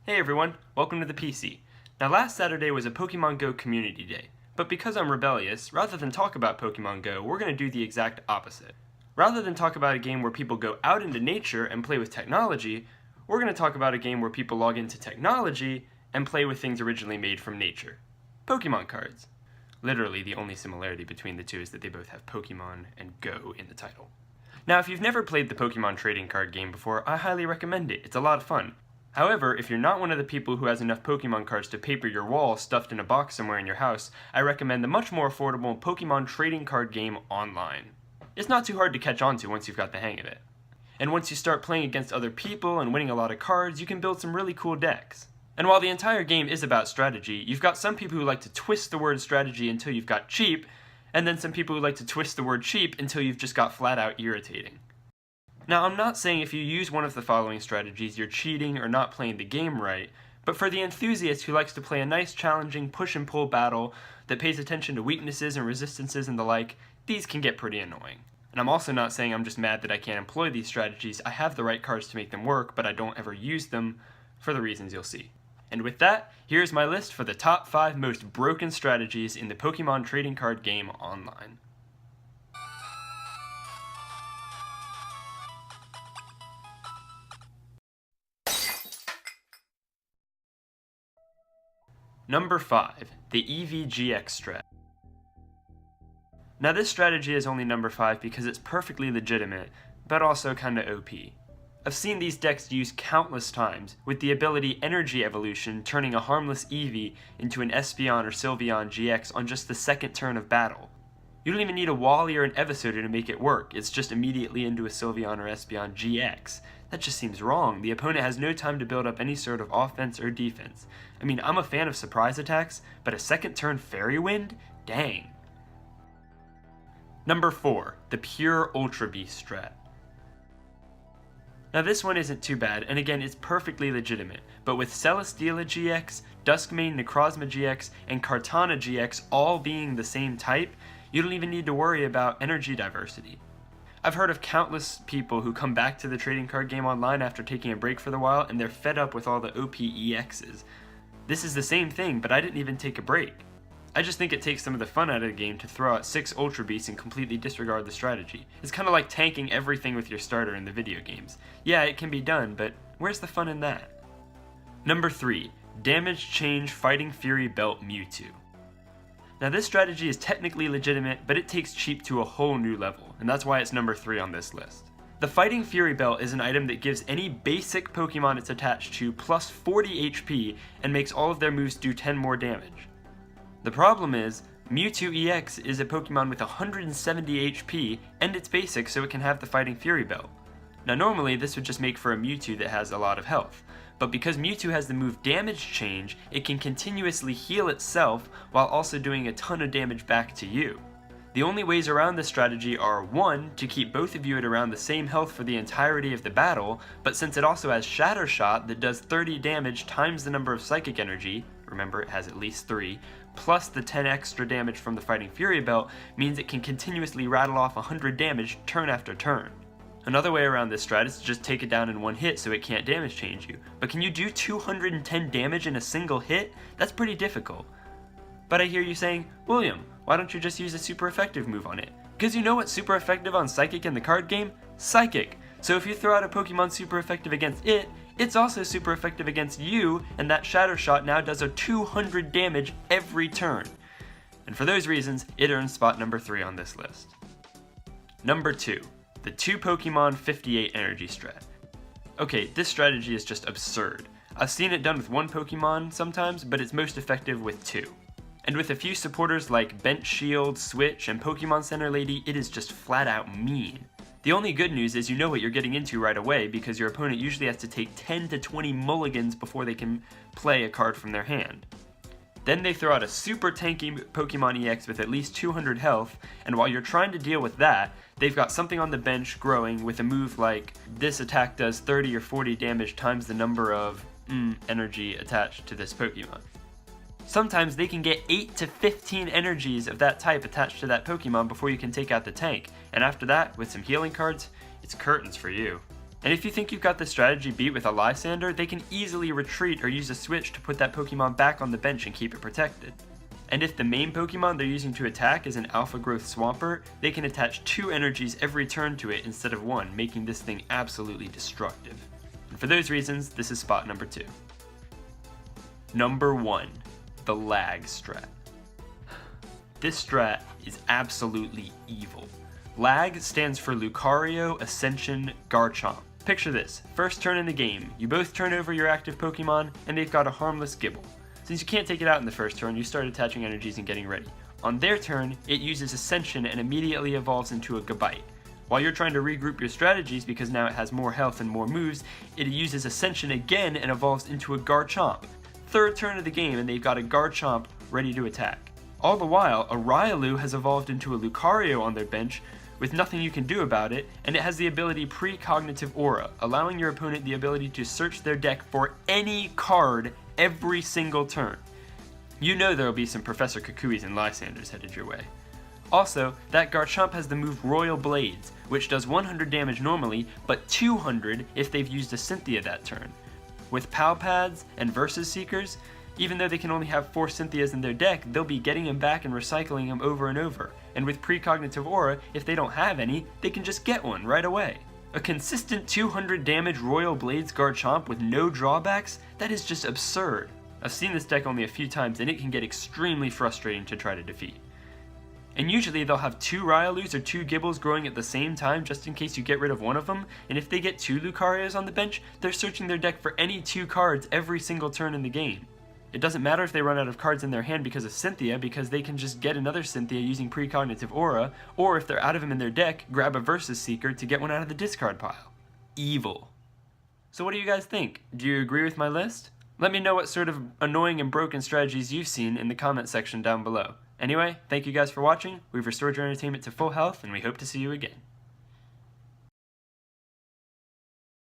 Hey everyone, welcome to the PC. Now last Saturday was a Pokemon Go community day, but because I'm rebellious, rather than talk about Pokemon Go, we're going to do the exact opposite. Rather than talk about a game where people go out into nature and play with technology, we're going to talk about a game where people log into technology and play with things originally made from nature. Pokemon cards. Literally, the only similarity between the two is that they both have Pokemon and Go in the title. Now, if you've never played the Pokemon trading card game before, I highly recommend it. It's a lot of fun. However, if you're not one of the people who has enough Pokemon cards to paper your wall stuffed in a box somewhere in your house, I recommend the much more affordable Pokemon trading card game online. It's not too hard to catch on to once you've got the hang of it. And once you start playing against other people and winning a lot of cards, you can build some really cool decks. And while the entire game is about strategy, you've got some people who like to twist the word strategy until you've got cheap, and then some people who like to twist the word cheap until you've just got flat out irritating. Now, I'm not saying if you use one of the following strategies you're cheating or not playing the game right, but for the enthusiast who likes to play a nice challenging push and pull battle that pays attention to weaknesses and resistances and the like, these can get pretty annoying. And I'm also not saying I'm just mad that I can't employ these strategies. I have the right cards to make them work, but I don't ever use them for the reasons you'll see. And with that, here's my list for the top 5 most broken strategies in the Pokemon trading card game online. Number 5, the EVG Extra. Now this strategy is only number 5 because it's perfectly legitimate, but also kinda OP. I've seen these decks used countless times, with the ability Energy Evolution turning a harmless Eevee into an Espeon or Sylveon GX on just the second turn of battle. You don't even need a Wally or an Evisodor to make it work, it's just immediately into a Sylveon or Espeon GX. That just seems wrong. The opponent has no time to build up any sort of offense or defense. I mean, I'm a fan of surprise attacks, but a second turn Fairy Wind? Dang. Number 4, the pure Ultra Beast strat. Now this one isn't too bad, and again it's perfectly legitimate, but with Celesteela GX, Duskmane Necrozma GX, and Kartana GX all being the same type, you don't even need to worry about energy diversity. I've heard of countless people who come back to the trading card game online after taking a break for a while and they're fed up with all the OP EXs. This is the same thing, but I didn't even take a break. I just think it takes some of the fun out of the game to throw out 6 Ultra Beasts and completely disregard the strategy. It's kinda like tanking everything with your starter in the video games. Yeah, it can be done, but where's the fun in that? Number 3, Damage Change Fighting Fury Belt Mewtwo. Now this strategy is technically legitimate, but it takes cheap to a whole new level, and that's why it's number 3 on this list. The Fighting Fury Belt is an item that gives any basic Pokemon it's attached to plus 40 HP and makes all of their moves do 10 more damage. The problem is, Mewtwo EX is a Pokemon with 170 HP and it's basic so it can have the Fighting Fury Belt. Now normally this would just make for a Mewtwo that has a lot of health, but because Mewtwo has the move Damage Change, it can continuously heal itself while also doing a ton of damage back to you. The only ways around this strategy are 1, to keep both of you at around the same health for the entirety of the battle, but since it also has Shatter Shot that does 30 damage times the number of Psychic Energy, remember it has at least 3, plus the 10 extra damage from the Fighting Fury Belt means it can continuously rattle off 100 damage turn after turn. Another way around this strat is to just take it down in one hit so it can't damage change you. But can you do 210 damage in a single hit? That's pretty difficult. But I hear you saying, William, why don't you just use a super effective move on it? Because you know what's super effective on Psychic in the card game? Psychic! So if you throw out a Pokemon super effective against it, it's also super effective against you, and that Shatter Shot now does a 200 damage every turn. And for those reasons, it earns spot number 3 on this list. Number 2. The 2 Pokemon 58 energy strat. Okay, this strategy is just absurd. I've seen it done with 1 Pokemon sometimes, but it's most effective with 2. And with a few supporters like Bench Shield, Switch, and Pokemon Center Lady, it is just flat out mean. The only good news is you know what you're getting into right away because your opponent usually has to take 10 to 20 mulligans before they can play a card from their hand. Then they throw out a super tanky Pokemon EX with at least 200 health, and while you're trying to deal with that, they've got something on the bench growing with a move like, this attack does 30 or 40 damage times the number of energy attached to this Pokemon. Sometimes they can get 8 to 15 energies of that type attached to that Pokemon before you can take out the tank, and after that, with some healing cards, it's curtains for you. And if you think you've got the strategy beat with a Lysander, they can easily retreat or use a switch to put that Pokemon back on the bench and keep it protected. And if the main Pokemon they're using to attack is an Alpha Growth Swampert, they can attach 2 energies every turn to it instead of 1, making this thing absolutely destructive. And for those reasons, this is spot number 2. Number 1, the lag strat. This strat is absolutely evil. Lag stands for Lucario Ascension Garchomp. Picture this, first turn in the game, you both turn over your active Pokemon, and they've got a harmless Gibble. Since you can't take it out in the first turn, you start attaching energies and getting ready. On their turn, it uses Ascension and immediately evolves into a Gabite. While you're trying to regroup your strategies because now it has more health and more moves, it uses Ascension again and evolves into a Garchomp. Third turn of the game and they've got a Garchomp ready to attack. All the while, a Riolu has evolved into a Lucario on their bench with nothing you can do about it, and it has the ability Precognitive Aura, allowing your opponent the ability to search their deck for any card every single turn. You know there will be some Professor Kukuis and Lysanders headed your way. Also, that Garchomp has the move Royal Blades, which does 100 damage normally, but 200 if they've used a Cynthia that turn. With Pal Pads and Versus Seekers, even though they can only have 4 Cynthias in their deck, they'll be getting them back and recycling them over and over. And with Precognitive Aura, if they don't have any, they can just get one right away. A consistent 200 damage Royal Blades Garchomp with no drawbacks? That is just absurd. I've seen this deck only a few times and it can get extremely frustrating to try to defeat. And usually they'll have 2 Riolus or 2 Gibbles growing at the same time just in case you get rid of one of them, and if they get 2 Lucarios on the bench, they're searching their deck for any 2 cards every single turn in the game. It doesn't matter if they run out of cards in their hand because of Cynthia, because they can just get another Cynthia using Precognitive Aura, or if they're out of them in their deck, grab a Versus Seeker to get one out of the discard pile. Evil. So what do you guys think? Do you agree with my list? Let me know what sort of annoying and broken strategies you've seen in the comment section down below. Anyway, thank you guys for watching, we've restored your entertainment to full health, and we hope to see you again.